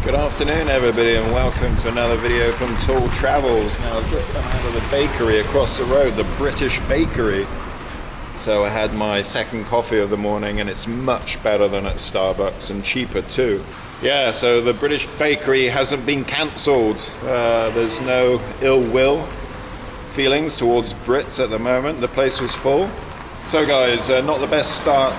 Good afternoon everybody, and welcome to another video from Tall Travels. Now I've just come out of the bakery across the road, the British Bakery. So I had my second coffee of the morning, and it's much better than at Starbucks and cheaper too. Yeah, so the British Bakery hasn't been cancelled. There's no ill will feelings towards Brits at the moment. The place was full. So guys, not the best start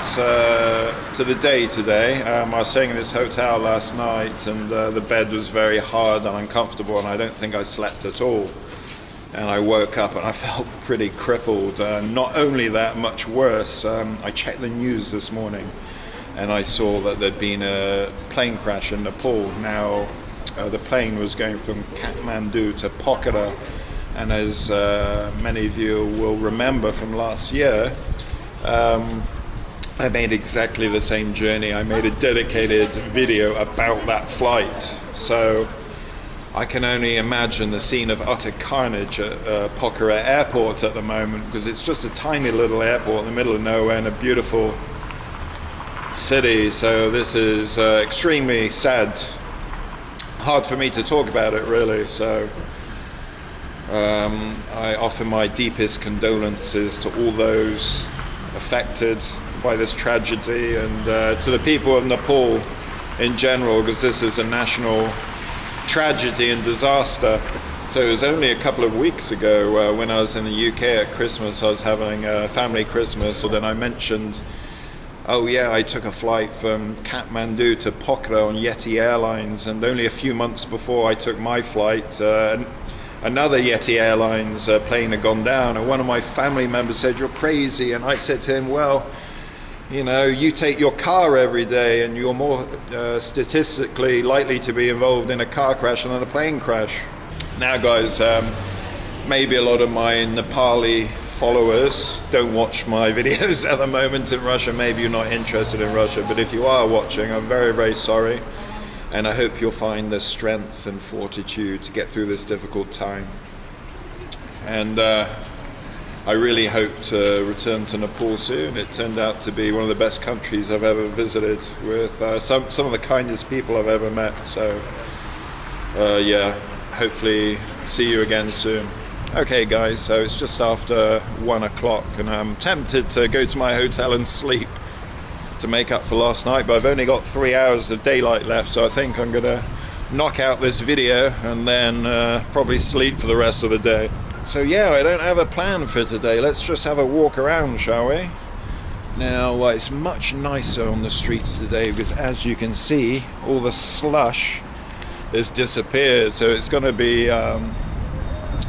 to the day today. I was staying in this hotel last night, and the bed was very hard and uncomfortable, and I don't think I slept at all. And I woke up and I felt pretty crippled. Not only that, much worse, I checked the news this morning and I saw that there'd been a plane crash in Nepal. Now, the plane was going from Kathmandu to Pokhara, and as many of you will remember from last year, I made exactly the same journey. I made a dedicated video about that flight. So I can only imagine the scene of utter carnage at Pokhara Airport at the moment, because it's just a tiny little airport in the middle of nowhere in a beautiful city. So this is extremely sad. Hard for me to talk about it really. So I offer my deepest condolences to all those affected by this tragedy, and to the people of Nepal in general, because this is a national tragedy and disaster. So it was only a couple of weeks ago when I was in the UK at Christmas. I was having a family Christmas, so then I mentioned, oh yeah, I took a flight from Kathmandu to Pokhara on Yeti Airlines, and only a few months before I took my flight, another Yeti Airlines plane had gone down, and one of my family members said, "You're crazy." And I said to him, well, you know, you take your car every day and you're more statistically likely to be involved in a car crash than a plane crash. Now guys, maybe a lot of my Nepali followers don't watch my videos at the moment in Russia. Maybe you're not interested in Russia, but if you are watching, I'm very, very sorry. And I hope you'll find the strength and fortitude to get through this difficult time. And I really hope to return to Nepal soon. It turned out to be one of the best countries I've ever visited, with some of the kindest people I've ever met. So yeah, hopefully see you again soon. Okay guys, so it's just after 1 o'clock, and I'm tempted to go to my hotel and sleep to make up for last night, but I've only got 3 hours of daylight left, so I think I'm gonna knock out this video and then probably sleep for the rest of the day. So yeah, I don't have a plan for today. Let's just have a walk around, shall we? Now it's much nicer on the streets today, because as you can see, all the slush has disappeared, so it's going to be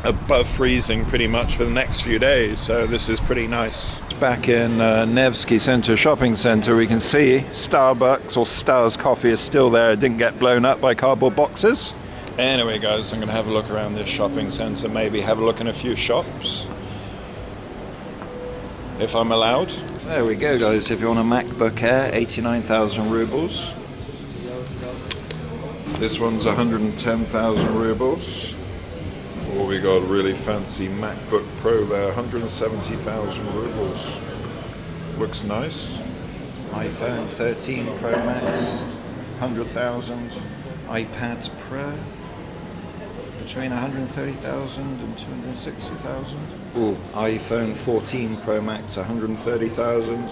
above freezing pretty much for the next few days, so this is pretty nice. Back in Nevsky Center shopping center, we can see Starbucks, or Stars Coffee, is still there. It didn't get blown up by cardboard boxes. Anyway guys, I'm going to have a look around this shopping center, maybe have a look in a few shops, if I'm allowed. There we go guys, if you want a MacBook Air, 89,000 rubles. This one's 110,000 rubles. Oh, we got a really fancy MacBook Pro there, 170,000 rubles. Looks nice. iPhone 13 Pro Max, 100,000. iPad Pro, between 130,000 and 260,000. Oh, iPhone 14 Pro Max, 130,000.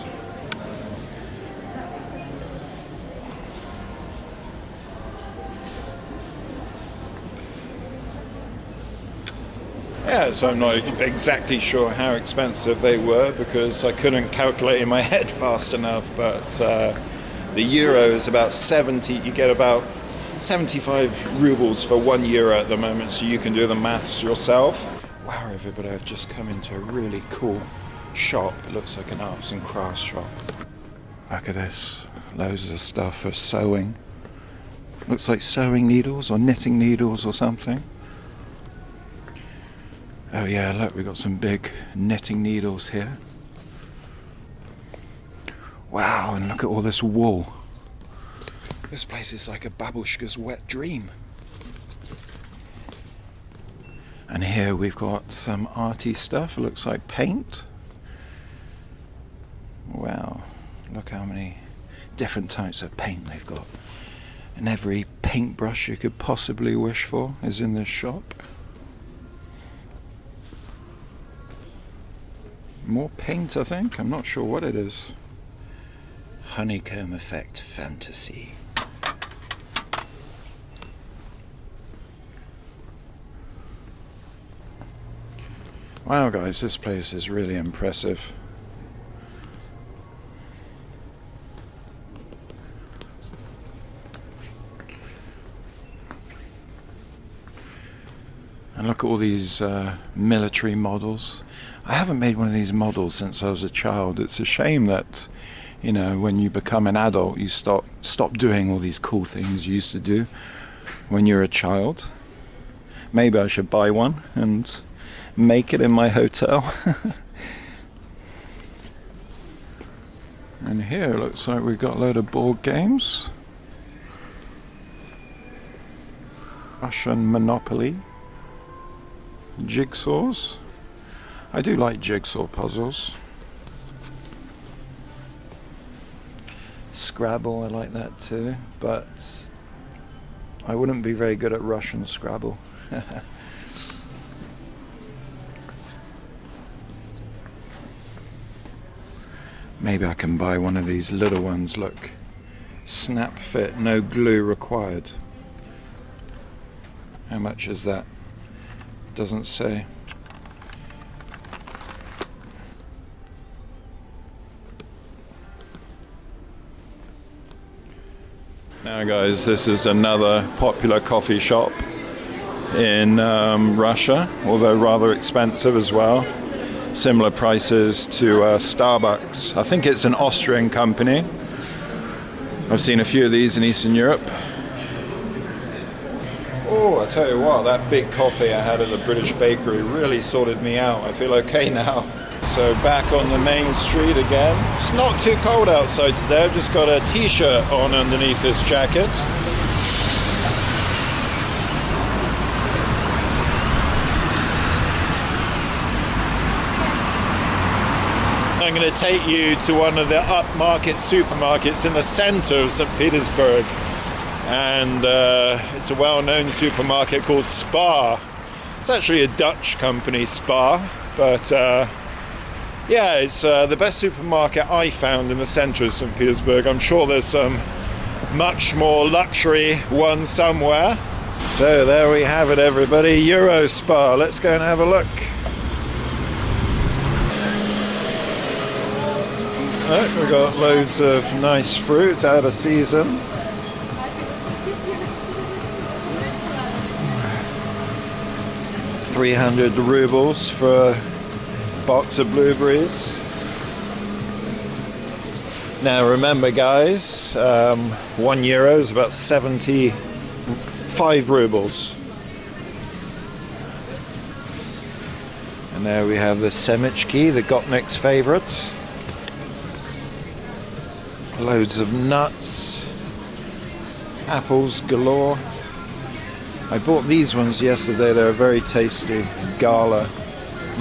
Yeah, so I'm not exactly sure how expensive they were, because I couldn't calculate in my head fast enough, but the euro is about 70, you get about 75 rubles for 1 euro at the moment, so you can do the maths yourself. Wow everybody, I've just come into a really cool shop. It looks like an arts and crafts shop. Look at this, loads of stuff for sewing. Looks like sewing needles or knitting needles or something. Oh yeah, look, we've got some big knitting needles here. Wow, and look at all this wool. This place is like a babushka's wet dream. And here we've got some arty stuff. It looks like paint. Wow, look how many different types of paint they've got. And every paintbrush you could possibly wish for is in this shop. More paint, I think. I'm not sure what it is. Honeycomb effect fantasy. Wow guys, this place is really impressive. And look at all these military models. I haven't made one of these models since I was a child. It's a shame that, you know, when you become an adult, you stop doing all these cool things you used to do when you're a child. Maybe I should buy one and make it in my hotel. And here it looks like we've got a load of board games. Russian Monopoly. Jigsaws. I do like jigsaw puzzles. Scrabble, I like that too, but I wouldn't be very good at Russian Scrabble. Maybe I can buy one of these little ones, look. Snap fit, no glue required. How much is that? Doesn't say. Now guys, this is another popular coffee shop in Russia, although rather expensive as well. Similar prices to Starbucks. I think it's an Austrian company. I've seen a few of these in Eastern Europe. Oh, I tell you what, that big coffee I had at the British bakery really sorted me out. I feel okay now. So back on the main street again. It's not too cold outside today. I've just got a t-shirt on underneath this jacket. I'm going to take you to one of the upmarket supermarkets in the center of Saint Petersburg. And it's a well-known supermarket called Spar. It's actually a Dutch company, Spar, but yeah, it's the best supermarket I found in the center of St. Petersburg. I'm sure there's some much more luxury one somewhere. So there we have it, everybody, Eurospar. Let's go and have a look. We've got loads of nice fruit out of season. $300 rubles for a box of blueberries. Now remember guys, €1 is about 75 rubles. And there we have the semichki, the Gopnik's favorite. Loads of nuts, apples galore. I bought these ones yesterday, they were very tasty. Gala,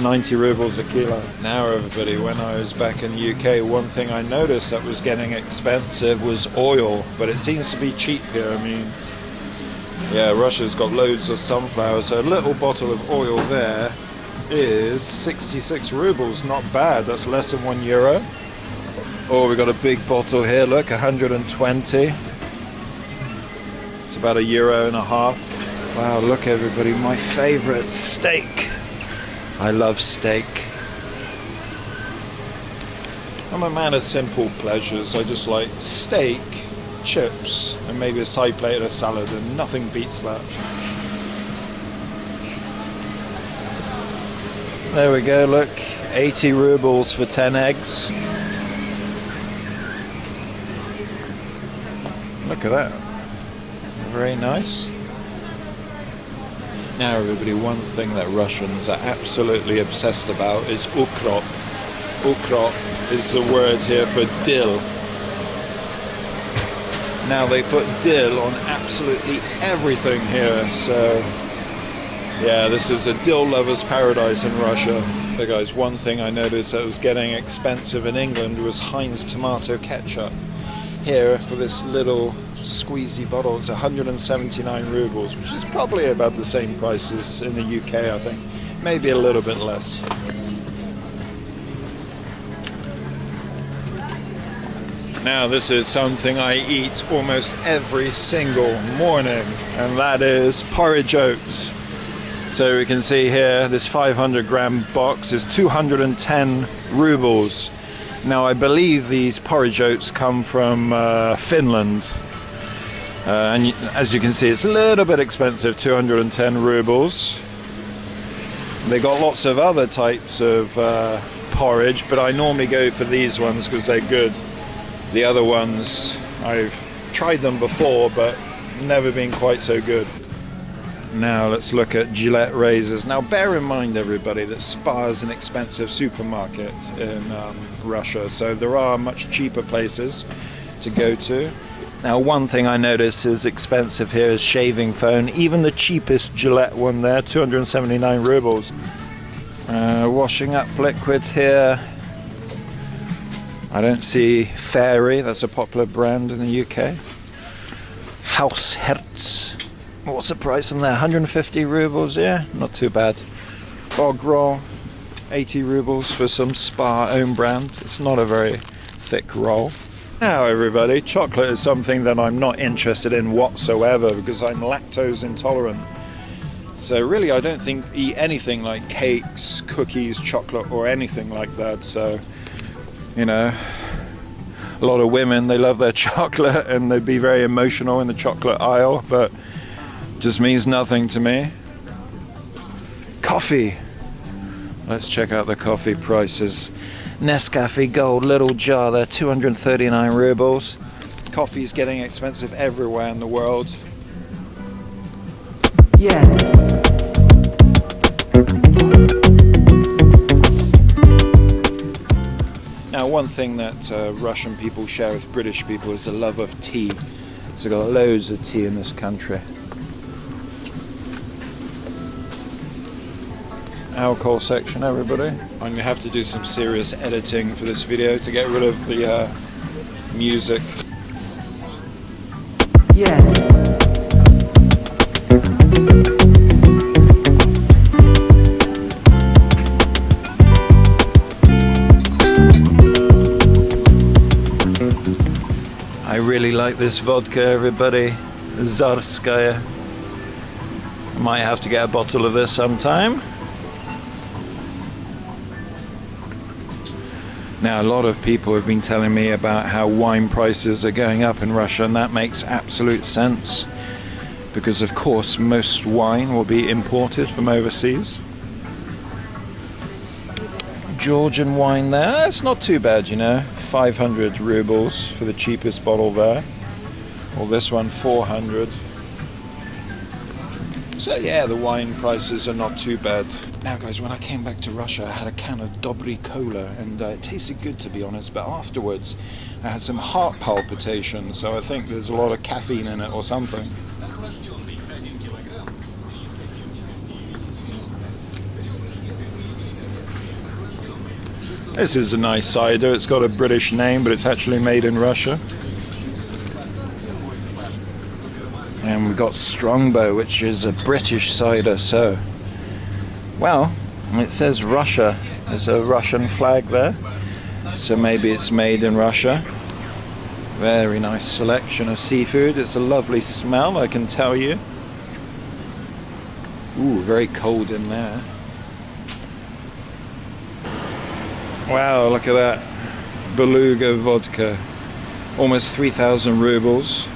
90 rubles a kilo. Now everybody, when I was back in the UK, one thing I noticed that was getting expensive was oil, but it seems to be cheap here. I mean, yeah, Russia's got loads of sunflowers, so a little bottle of oil there is 66 rubles, not bad, that's less than €1. Oh, we got a big bottle here, look, 120. It's about €1.50. Wow, look everybody, my favorite, steak. I love steak. I'm a man of simple pleasures. I just like steak, chips, and maybe a side plate of salad, and nothing beats that. There we go, look, 80 rubles for 10 eggs. Look at that. Very nice. Now everybody, one thing that Russians are absolutely obsessed about is ukrop. Ukrop is the word here for dill. Now they put dill on absolutely everything here, so Yeah, this is a dill lover's paradise in Russia. So guys, one thing I noticed that was getting expensive in England was Heinz tomato ketchup. Here, for this little squeezy bottle, it's 179 rubles, which is probably about the same price as in the UK, I think. Maybe a little bit less. Now this is something I eat almost every single morning, and that is porridge oats. So we can see here, this 500 gram box is 210 rubles. Now I believe these porridge oats come from Finland. And as you can see, it's a little bit expensive, 210 rubles. They got lots of other types of porridge, but I normally go for these ones because they're good. The other ones, I've tried them before, but never been quite so good. Now let's look at Gillette razors. Now bear in mind, everybody, that Spar is an expensive supermarket in Russia, so there are much cheaper places to go to. Now one thing I noticed is expensive here is shaving foam. Even the cheapest Gillette one there, 279 rubles. Washing up liquids here. I don't see Fairy, that's a popular brand in the UK. House Hertz. What's the price on there? 150 rubles, yeah, not too bad. Bog roll, 80 rubles for some Spar own brand. It's not a very thick roll. Now everybody, chocolate is something that I'm not interested in whatsoever because I'm lactose intolerant. So really I don't think eat anything like cakes, cookies, chocolate or anything like that. So, you know, a lot of women, they love their chocolate and they'd be very emotional in the chocolate aisle, but just means nothing to me. Coffee. Let's check out the coffee prices. Nescafe Gold, little jar there, 239 rubles. Coffee's getting expensive everywhere in the world. Yeah. Now one thing that Russian people share with British people is the love of tea. So we've got loads of tea in this country. Alcohol section, everybody. I'm going to have to do some serious editing for this video to get rid of the music. Yeah. I really like this vodka, everybody. Zarskaya. Might have to get a bottle of this sometime. Now a lot of people have been telling me about how wine prices are going up in Russia, and that makes absolute sense because of course most wine will be imported from overseas. Georgian wine there, it's not too bad, you know, 500 rubles for the cheapest bottle there. Well, this one 400. So yeah, the wine prices are not too bad. Now guys, when I came back to Russia, I had a can of Dobry Cola, and it tasted good to be honest, but afterwards I had some heart palpitations, so I think there's a lot of caffeine in it or something. This is a nice cider. It's got a British name, but it's actually made in Russia. And we've got Strongbow, which is a British cider. So, well, it says Russia. There's a Russian flag there. So maybe it's made in Russia. Very nice selection of seafood. It's a lovely smell, I can tell you. Ooh, very cold in there. Wow, look at that. Beluga vodka. Almost 3,000 rubles.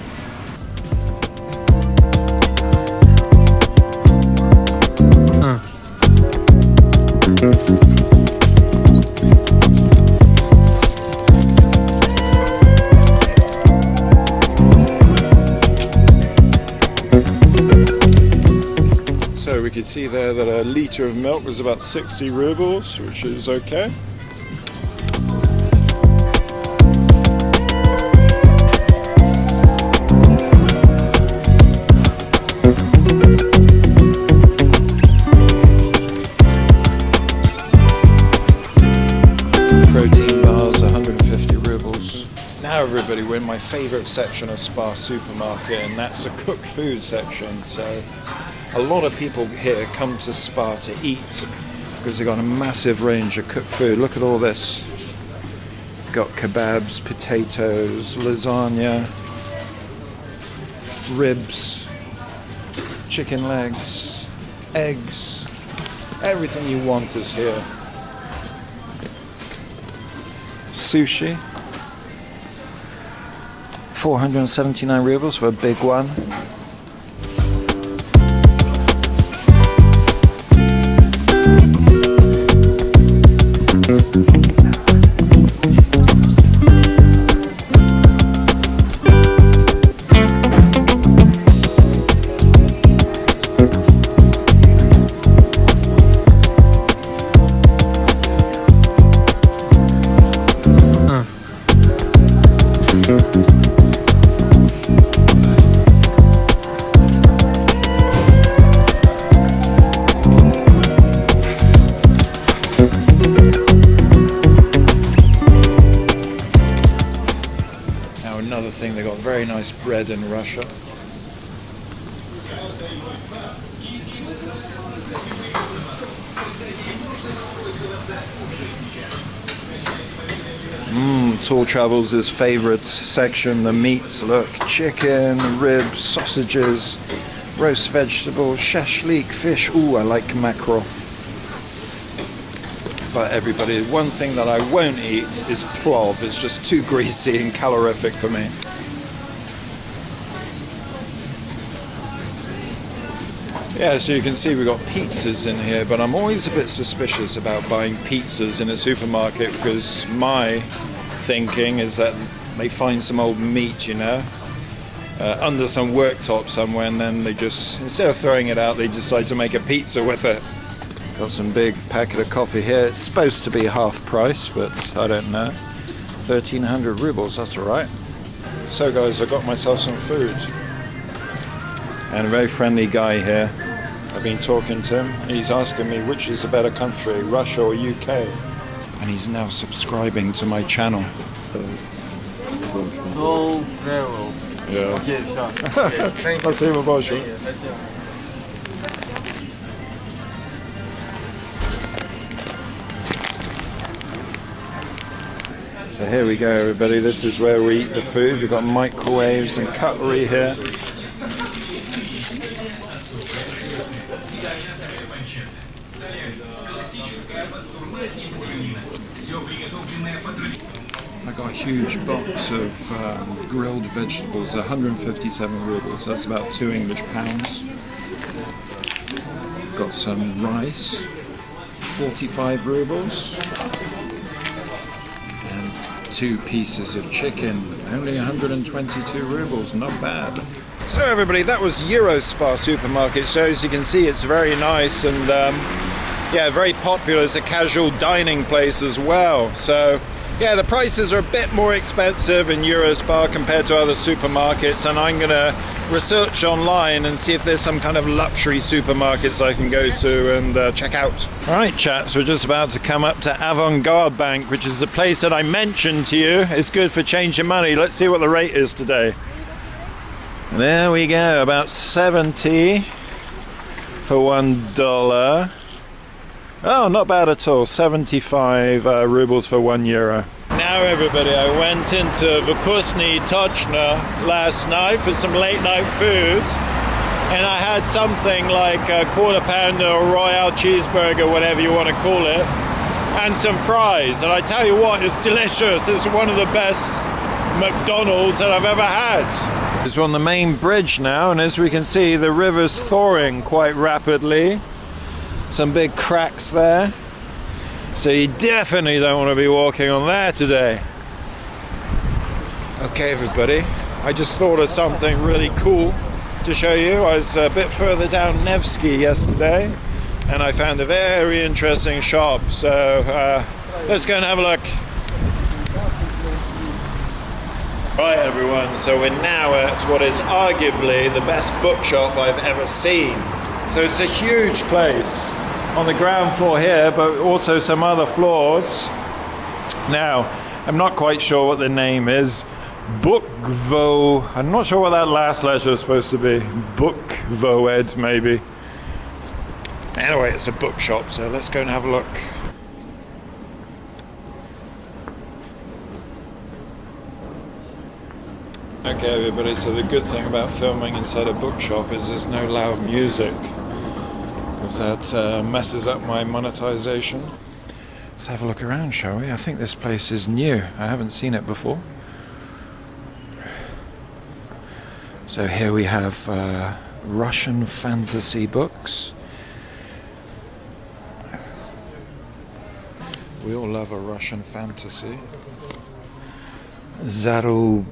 So we could see there that a litre of milk was about 60 rubles, which is okay. everybody, we're in my favorite section of Spar supermarket, and that's the cooked food section. So a lot of people here come to Spar to eat because they've got a massive range of cooked food. Look at all this. Got kebabs, potatoes, lasagna, ribs, chicken legs, eggs, everything you want is here. Sushi, 479 rubles for a big one. Another thing, they got very nice bread in Russia. Tall Travels' favorite section, the meat. Look, chicken, ribs, sausages, roast vegetables, shashlik, fish. Ooh, I like mackerel. But everybody, one thing that I won't eat is plov. It's just too greasy and calorific for me. Yeah, so you can see we've got pizzas in here, but I'm always a bit suspicious about buying pizzas in a supermarket because my thinking is that they find some old meat, you know, under some worktop somewhere, and then they just, instead of throwing it out, they decide to make a pizza with it. Got some big packet of coffee here. It's supposed to be half price, but I don't know. 1,300 rubles, that's all right. So guys, I got myself some food. And a very friendly guy here. I've been talking to him. He's asking me which is a better country, Russia or UK. And he's now subscribing to my channel. All travels. Yeah. Okay, sure. Okay, thank you. Спасибо большое. Спасибо. So here we go, everybody. This is where we eat the food. We've got microwaves and cutlery here. I got a huge box of grilled vegetables, 157 rubles. That's about 2 English pounds. Got some rice, 45 rubles. 2 pieces of chicken, only 122 rubles, not bad. So everybody, that was Eurospar supermarket. So as you can see, it's very nice and yeah, very popular as a casual dining place as well. So yeah, the prices are a bit more expensive in Eurospar compared to other supermarkets, and I'm gonna research online and see if there's some kind of luxury supermarkets I can go to and check out. All right, chaps, we're just about to come up to Avant-Garde Bank, which is the place that I mentioned to you. It's good for changing money. Let's see what the rate is today. There we go, about 70 for $1. Oh, not bad at all. 75 rubles for €1. Now everybody, I went into Vkusny Tochno last night for some late night food, and I had something like a quarter pounder or royale cheeseburger, whatever you want to call it, and some fries. And I tell you what, it's delicious. It's one of the best McDonald's that I've ever had. We're on the main bridge now, and as we can see, the river's thawing quite rapidly. Some big cracks there. So you definitely don't want to be walking on there today. Okay everybody, I just thought of something really cool to show you. I was a bit further down Nevsky yesterday and I found a very interesting shop. So let's go and have a look. Right everyone, so we're now at what is arguably the best bookshop I've ever seen. So it's a huge place on the ground floor here, but also some other floors. Now, I'm not quite sure what the name is, Bookvo. I'm not sure what that last letter is supposed to be. Bookvoed, maybe. Anyway, it's a bookshop, so let's go and have a look. Okay, everybody, so the good thing about filming inside a bookshop is there's no loud music, because that messes up my monetization. Let's have a look around, shall we? I think this place is new. I haven't seen it before. So here we have Russian fantasy books. We all love a Russian fantasy. Zarubezhna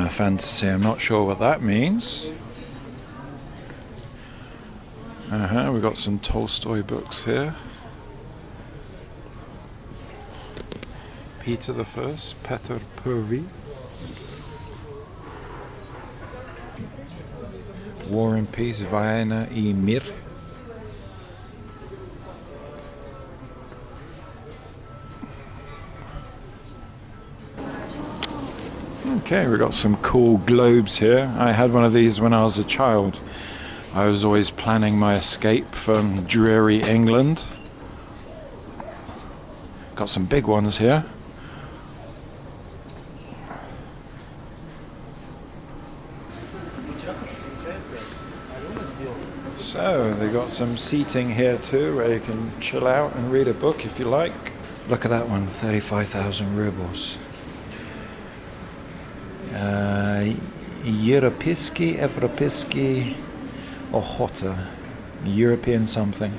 fantasy, I'm not sure what that means. We've got some Tolstoy books here. Peter the First, Petersburg. War and Peace, Vayna и Mir. Okay, we've got some cool globes here. I had one of these when I was a child. I was always planning my escape from dreary England. Got some big ones here. So they got some seating here too, where you can chill out and read a book if you like. Look at that one, 35,000 rubles. Европейский охота, European something.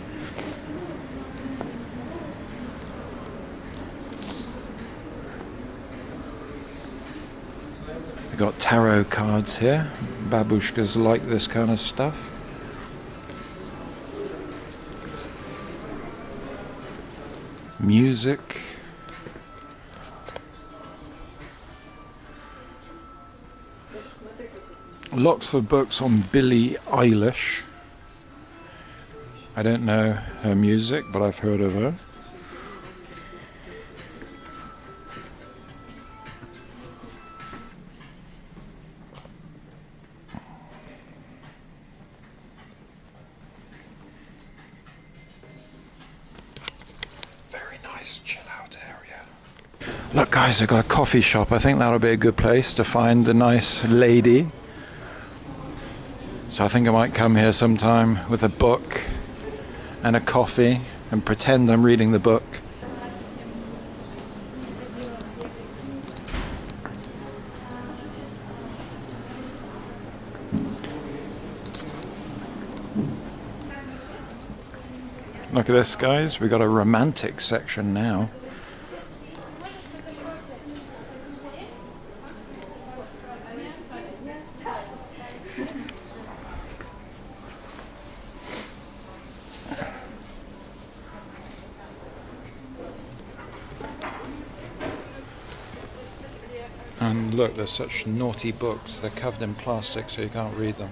They got tarot cards here. Babushkas like this kind of stuff. Music. Lots of books on Billie Eilish. I don't know her music, but I've heard of her. Very nice chill out area. Look guys, I've got a coffee shop. I think that'll be a good place to find a nice lady. So I think I might come here sometime with a book and a coffee and pretend I'm reading the book. Look at this guys, we've got a romantic section now. And look, there's such naughty books. They're covered in plastic so you can't read them.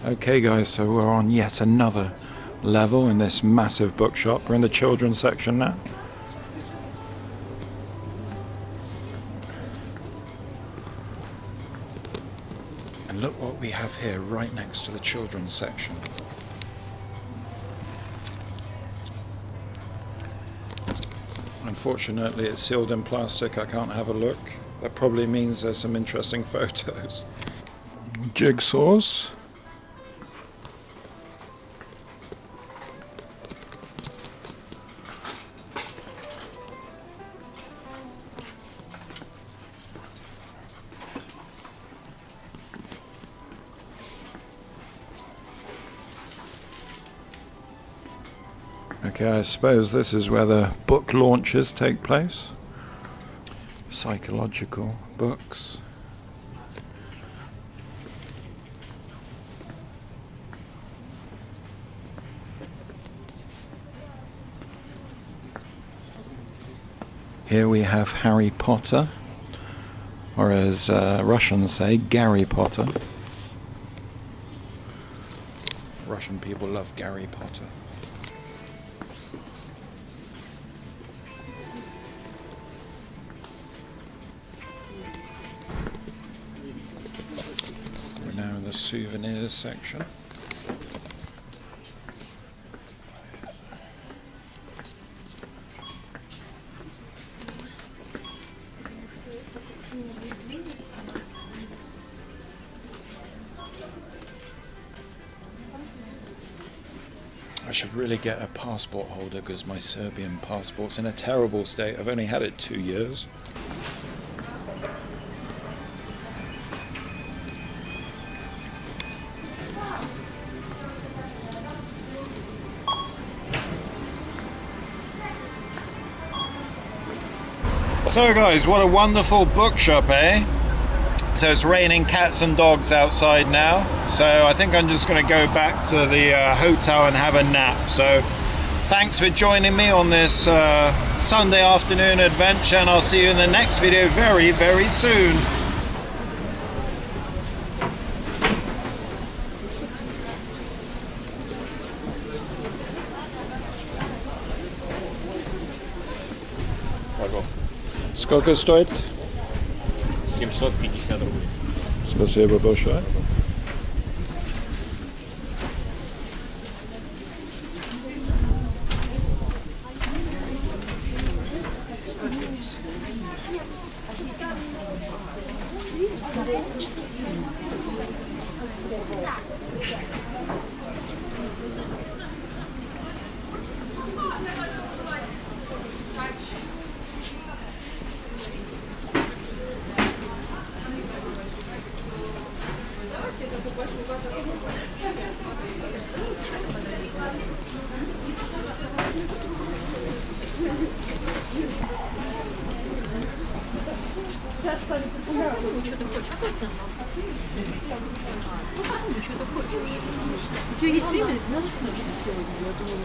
Okay guys, so we're on yet another level in this massive bookshop. We're in the children's section now. And look what we have here right next to the children's section. Unfortunately it's sealed in plastic, I can't have a look. That probably means there's some interesting photos. Jigsaws. Okay, I suppose this is where the book launches take place. Psychological books. Here we have Harry Potter, or as Russians say, Gary Potter. Russian people love Gary Potter. We're now in the souvenirs section. I should really get a passport holder because my Serbian passport's in a terrible state. I've only had it 2 years. So guys, what a wonderful bookshop, eh? So it's raining cats and dogs outside now, so I think I'm just going to go back to the hotel and have a nap. So thanks for joining me on this Sunday afternoon adventure, and I'll see you in the next video very, very soon. Сколько стоит? 750 рублей. Спасибо большое. Что ты хочешь? Какой цен? Что ты хочешь? У тебя есть время? 12 ночи сегодня. Я думаю,